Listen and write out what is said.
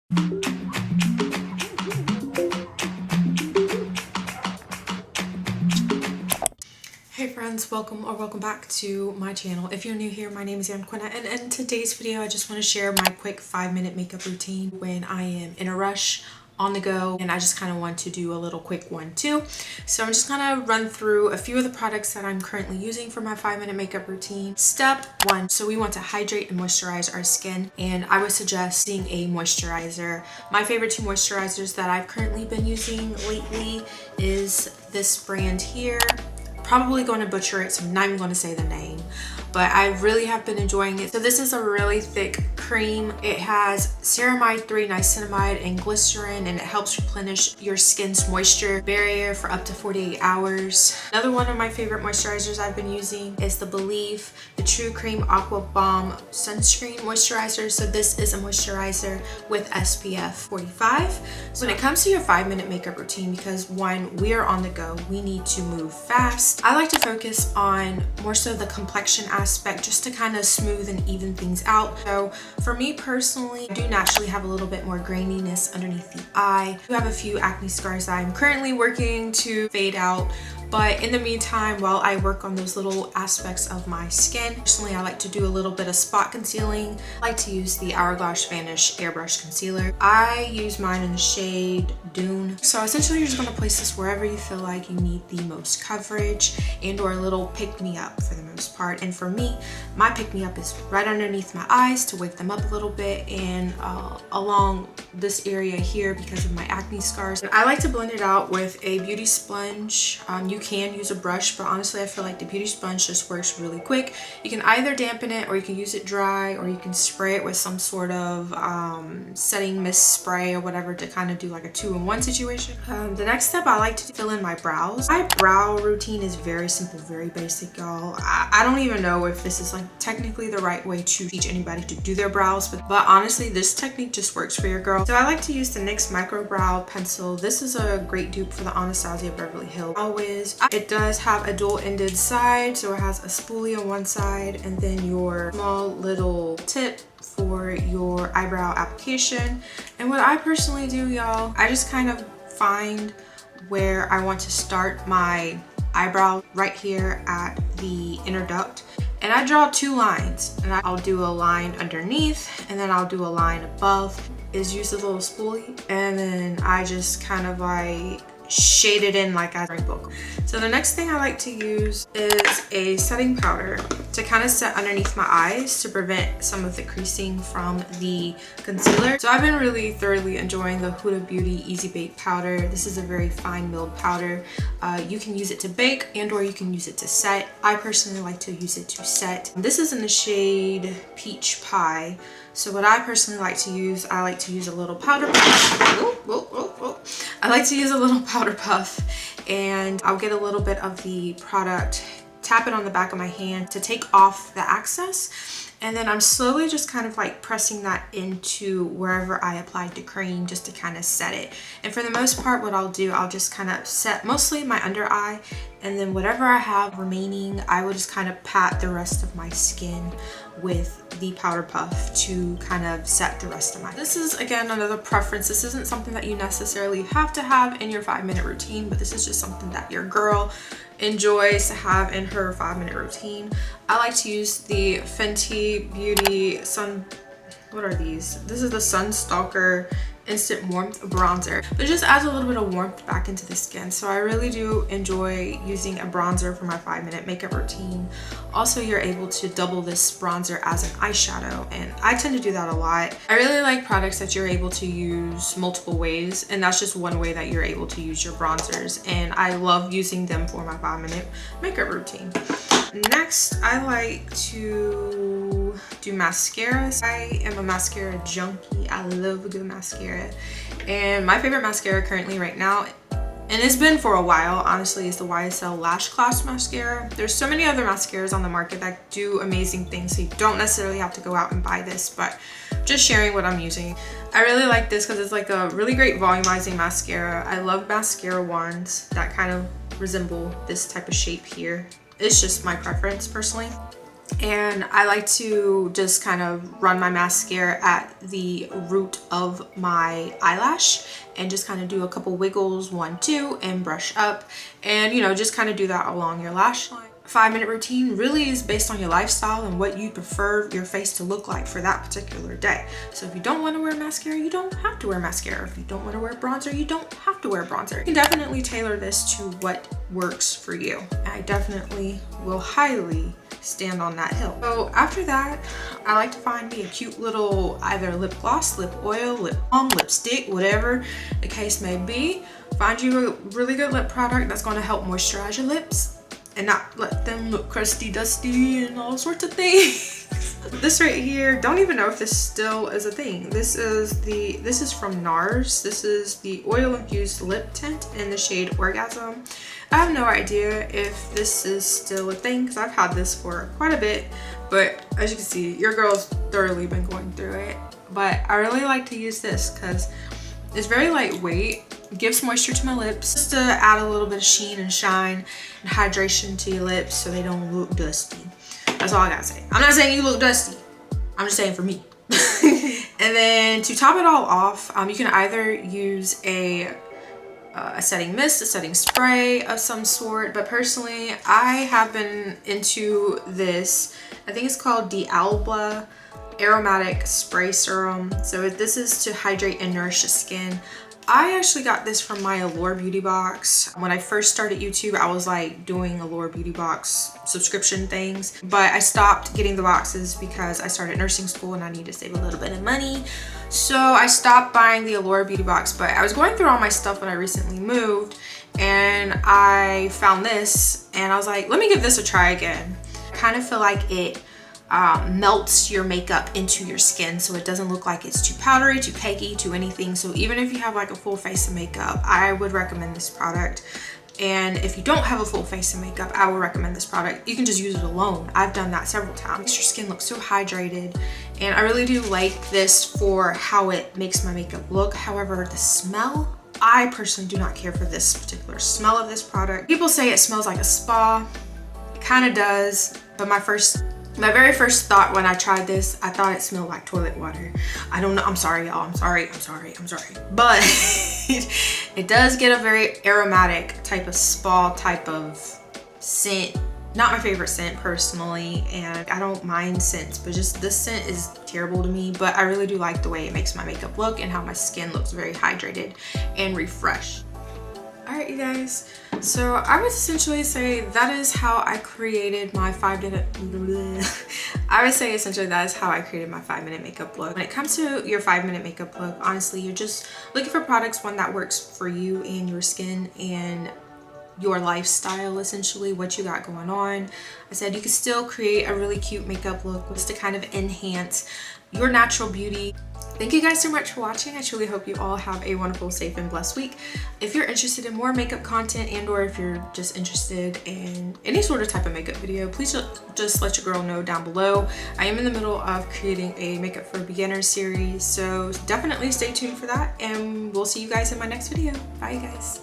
Hey friends, welcome back to my channel. If you're new here, my name is Quina, and in today's video I just want to share my quick 5-minute makeup routine when I am in a rush, on the go, and I just kind of want to do a little quick one too. So I'm just gonna run through a few of the products that I'm currently using for my 5-minute makeup routine. Step 1, so we want to hydrate and moisturize our skin, and I would suggest using a moisturizer. My favorite 2 moisturizers that I've currently been using lately is this brand here. Probably going to butcher it, so I'm not even going to say the name, but I really have been enjoying it. So this is a really thick cream. It has ceramide 3, niacinamide, and glycerin, and it helps replenish your skin's moisture barrier for up to 48 hours. Another one of my favorite moisturizers I've been using is the Believe the True Cream Aqua Bomb Sunscreen Moisturizer. So this is a moisturizer with SPF 45. So when it comes to your 5-minute makeup routine, because one, we are on the go, we need to move fast. I like to focus on more so the complexion aspect, just to kind of smooth and even things out. So for me personally, I do naturally have a little bit more graininess underneath the eye. I do have a few acne scars that I'm currently working to fade out. But in the meantime, while I work on those little aspects of my skin, personally I like to do a little bit of spot concealing. I like to use the Hourglass Vanish Airbrush Concealer. I use mine in the shade Dune. So essentially you're just going to place this wherever you feel like you need the most coverage and or a little pick-me-up for the most part. And for me, my pick-me-up is right underneath my eyes to wake them up a little bit, and along this area here because of my acne scars. And I like to blend it out with a beauty sponge. You can use a brush, but honestly I feel like the beauty sponge just works really quick. You can either dampen it, or you can use it dry, or you can spray it with some sort of setting mist spray or whatever to kind of do like a 2-in-1 situation. The next step, I like to fill in my brows. My brow routine is very simple, very basic, y'all. I don't even know if this is like technically the right way to teach anybody to do their brows, but honestly this technique just works for your girl. So I like to use the NYX Micro Brow Pencil. This is a great dupe for the Anastasia Beverly Hills Brow Wiz. It does have a dual-ended side, so it has a spoolie on one side and then your small little tip for your eyebrow application. And what I personally do, y'all, I just kind of find where I want to start my eyebrow right here at the inner duct, and I draw 2 lines, and I'll do a line underneath and then I'll do a line above. Is use a little spoolie, and then I just kind of like shade it in like a book. So the next thing I like to use is a setting powder to kind of set underneath my eyes to prevent some of the creasing from the concealer. So I've been really thoroughly enjoying the Huda Beauty Easy Bake powder. This is a very fine milled powder. You can use it to bake and or you can use it to set. I personally like to use it to set. This is in the shade Peach Pie. So what I personally like to use, I like to use a little powder puff. I like to use a little powder puff, and I'll get a little bit of the product, tap it on the back of my hand to take off the excess. And then I'm slowly just kind of like pressing that into wherever I applied the cream, just to kind of set it. And for the most part, what I'll do, I'll just kind of set mostly my under eye, and then whatever I have remaining, I will just kind of pat the rest of my skin with the powder puff to kind of set the rest of my. This is again another preference. This isn't something that you necessarily have to have in your 5-minute routine, but this is just something that your girl enjoys to have in her 5-minute routine. I like to use the Fenty Beauty what are these? This is the Sunstalker Instant Warmth Bronzer, but it just adds a little bit of warmth back into the skin. So I really do enjoy using a bronzer for my 5-minute makeup routine. Also, you're able to double this bronzer as an eyeshadow, and I tend to do that a lot. I really like products that you're able to use multiple ways, and that's just one way that you're able to use your bronzers, and I love using them for my 5-minute makeup routine. Next, I like to do mascaras. I am a mascara junkie. I love a good mascara, and my favorite mascara currently right now, and it's been for a while honestly, is the YSL Lash Class mascara. There's so many other mascaras on the market that do amazing things, so you don't necessarily have to go out and buy this, but just sharing what I'm using. I really like this because it's like a really great volumizing mascara. I love mascara wands that kind of resemble this type of shape here. It's just my preference personally. And I like to just kind of run my mascara at the root of my eyelash and just kind of do a couple wiggles, 1, 2, and brush up, and you know, just kind of do that along your lash line. 5-minute routine really is based on your lifestyle and what you prefer your face to look like for that particular day. So if you don't want to wear mascara, you don't have to wear mascara. If you don't want to wear bronzer, you don't have to wear bronzer. You can definitely tailor this to what works for you. I definitely will highly stand on that hill. So after that, I like to find me a cute little either lip gloss, lip oil, lip balm, lipstick, whatever the case may be. Find you a really good lip product that's going to help moisturize your lips and not let them look crusty, dusty, and all sorts of things. This right here, don't even know if this still is a thing. This is from NARS. This is the oil infused lip tint in the shade Orgasm. I have no idea if this is still a thing because I've had this for quite a bit, but as you can see, your girl's thoroughly been going through it. But I really like to use this because it's very lightweight. Gives moisture to my lips just to add a little bit of sheen and shine and hydration to your lips so they don't look dusty. That's all I gotta say. I'm not saying you look dusty. I'm just saying for me. And then to top it all off, you can either use a setting mist, a setting spray of some sort, but personally I have been into this, I think it's called the Alba Aromatic Spray Serum. So this is to hydrate and nourish the skin. I actually got this from my Allure Beauty Box. When I first started YouTube, I was like doing Allure Beauty Box subscription things, but I stopped getting the boxes because I started nursing school and I need to save a little bit of money. So I stopped buying the Allure Beauty Box, but I was going through all my stuff when I recently moved and I found this and I was like, let me give this a try again. I kind of feel like it melts your makeup into your skin so it doesn't look like it's too powdery, too cakey, too anything. So even if you have like a full face of makeup, I would recommend this product. And if you don't have a full face of makeup, I will recommend this product. You can just use it alone. I've done that several times. It makes your skin look so hydrated, and I really do like this for how it makes my makeup look. However, the smell, I personally do not care for this particular smell of this product. People say it smells like a spa. It kind of does, but my very first thought when I tried this, I thought it smelled like toilet water. I don't know, I'm sorry y'all, I'm sorry. But it does get a very aromatic type of spa type of scent. Not my favorite scent personally, and I don't mind scents, but just this scent is terrible to me. But I really do like the way it makes my makeup look and how my skin looks very hydrated and refreshed. Alright you guys, so I would essentially say that is how I created my 5-minute makeup look. When it comes to your 5-minute makeup look, honestly, you're just looking for products, one that works for you and your skin and your lifestyle, essentially what you got going on. I said you can still create a really cute makeup look just to kind of enhance your natural beauty. Thank you guys so much for watching. I truly hope you all have a wonderful, safe, and blessed week. If you're interested in more makeup content and or if you're just interested in any sort of type of makeup video, please just let your girl know down below. I am in the middle of creating a makeup for beginners series, so definitely stay tuned for that, and we'll see you guys in my next video. Bye guys.